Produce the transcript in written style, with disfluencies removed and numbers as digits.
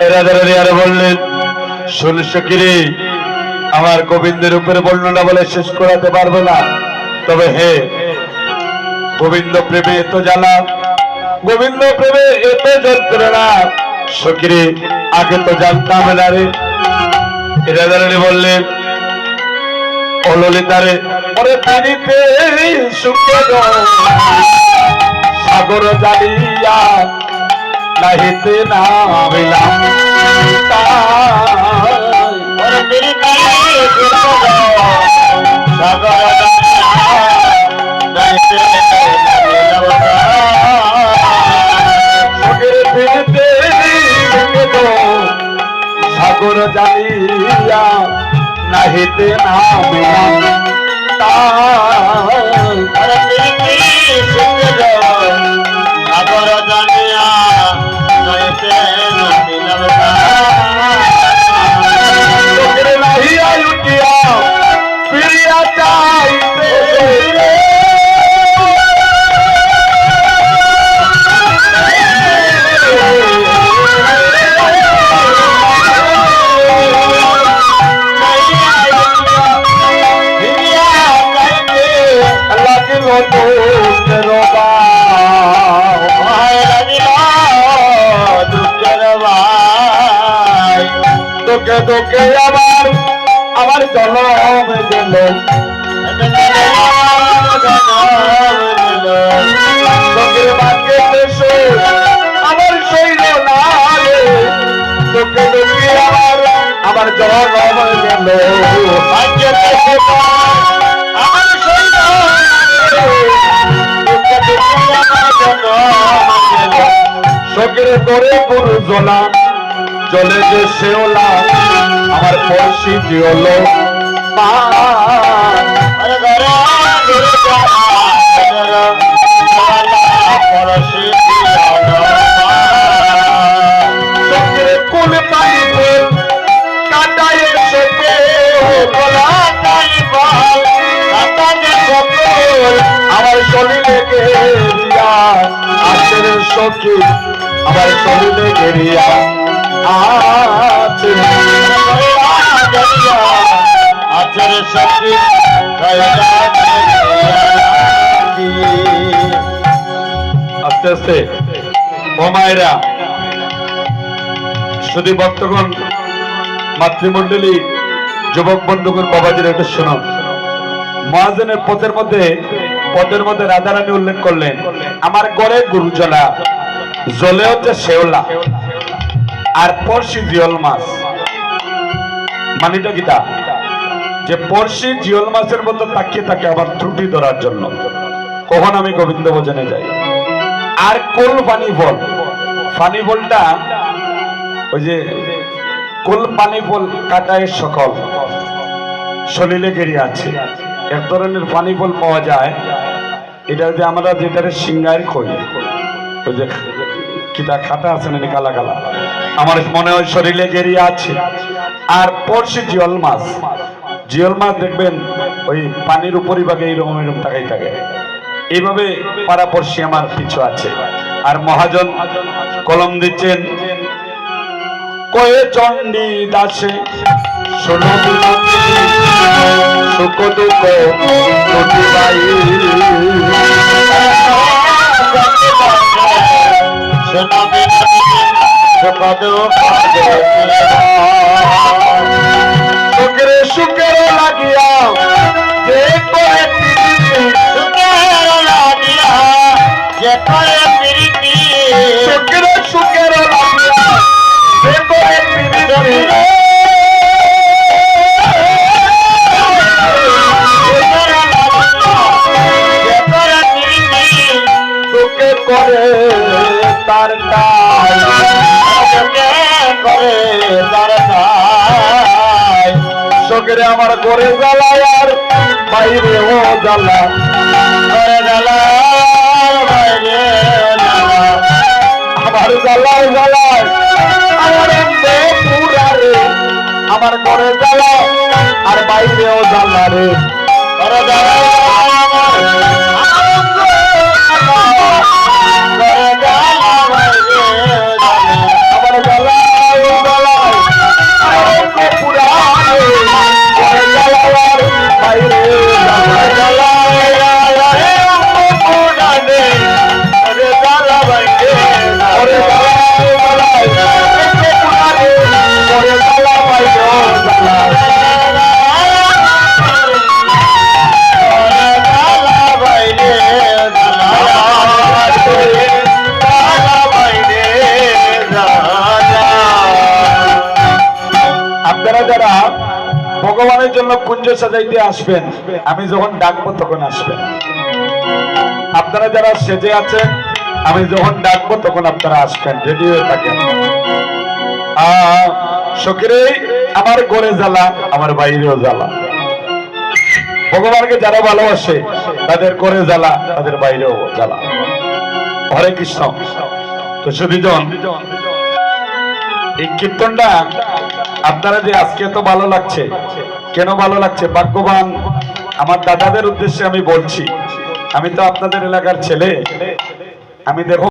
এরা আরো বললেন, শুনছ কিরে, আমার গোবিন্দের উপরে বর্ণনা বলে শেষ করাতে পারবো না, তবে হে গোবিন্দ প্রেমে এত জ্বালা, গোবিন্দ প্রেমে এত যন্ত্রণা, সকিরে আগে তো জানতাম না রে। এরা বললেন, ও ললিতারে, ওরে পিড়িতে সুখে সাগর জালিয়া নাহিতে নামিলাম, ওরে পিড়িতে সাগর সাগর জালিয়া নাহিতে নামিলাম, সাগর জানিয়া নাহিতে নামিলাম, নাহিয়া লুটিয়া ফিরিয়া চাইতে তোকে তোকে আবার আমার জনম দিল, তোকে বাকে আমার শৈল নালে, তোকে তোকে আমার জনম দিল, আমার শৈল শোকের করে গুরু জোলা জলে যে শেওলা আমার পড়শি জিওল কুল পানি ফুল কাটাই শোকে আমার শরীরে গেরিয়া আছের সখী, আমার শরীরে গেরিয়া আছে আচর সখী আস্তে আস্তে ও মায়েরা, শুধু ভক্তগণ, মাতৃমণ্ডলী, যুবক বন্ধুগণ, বাবাজির একটা শোনো। মহাজনের পথের মধ্যে রাধারানী উল্লেখ করলেন, আমার গড়ে গুরুজলা জলে হচ্ছে শেওলা আর পড়শি জিওল মাছ। মানিটা গীতা যে পড়শি জিওল মাছের মতো তাকিয়ে থাকে আবার ত্রুটি ধরার জন্য, কখন আমি গোবিন্দ ভজনে যাই। আর কোল পানি ফল, পানি ফলটা ওই যে কোল পানি ফল কাটায় সকল শরীরে গেরিয়ে আছে, এক ধরনের পানি ফল পাওয়া যায়, এটা যে আমরা যেটারে সিঙ্গার কই, ওই যে কিটা খাটা আছে না কালা কালা, আমার মনে হয় শরীরে গেরিয়ে আছে। আর পড়শি জিওল মাছ, জিওল মাছ দেখবেন ওই পানির উপরিভাগে এইরকম এরকম তাকাই থাকে, এইভাবে পাড়াপড়শি আমার পিছু আছে। আর মহাজন কলম দিচ্ছেন, কয়ে চণ্ডী দাসে শোনো সুখ দুঃখ বাই, সুখের সুখের লাগিয়া যে করে যে করে প্রীতি, সুখের সুখের লাগিয়া যে করে সুখে করে তার শোকেরে আমার করে জ্বালায় আর বাইরে ও জ্বালা, আমার জ্বালায় জ্বালায় আমার পুরারে, আমার করে জ্বালা আর বাইরেও জ্বালা রে, আমার জ্বালা ভগবানের জন্য কুঞ্জ সাজাইতে আসবেন, আমি যখন ডাকবো তখন আসবেন। আপনারা যারা সেজে আছেন, আমি যখন ডাকবো তখন আপনারা আসবেন, রেডি হয়ে থাকেন। সকিরে আমার ঘরে জ্বালা, আমার বাইরেও জ্বালা। ভগবানকে যারা ভালোবাসে তাদের ঘরে জ্বালা, তাদের বাইরেও জ্বালা। হরে কৃষ্ণ। তো সুধীজন, এই কীর্তনটা আপনারা যে আজকে তো ভালো লাগছে, কেন ভালো লাগছে? ভাগ্যবান আমার দাদাদের উদ্দেশ্যে আমি বলছি, আমি তো আপনাদের এলাকার ছেলে। আমি দেখো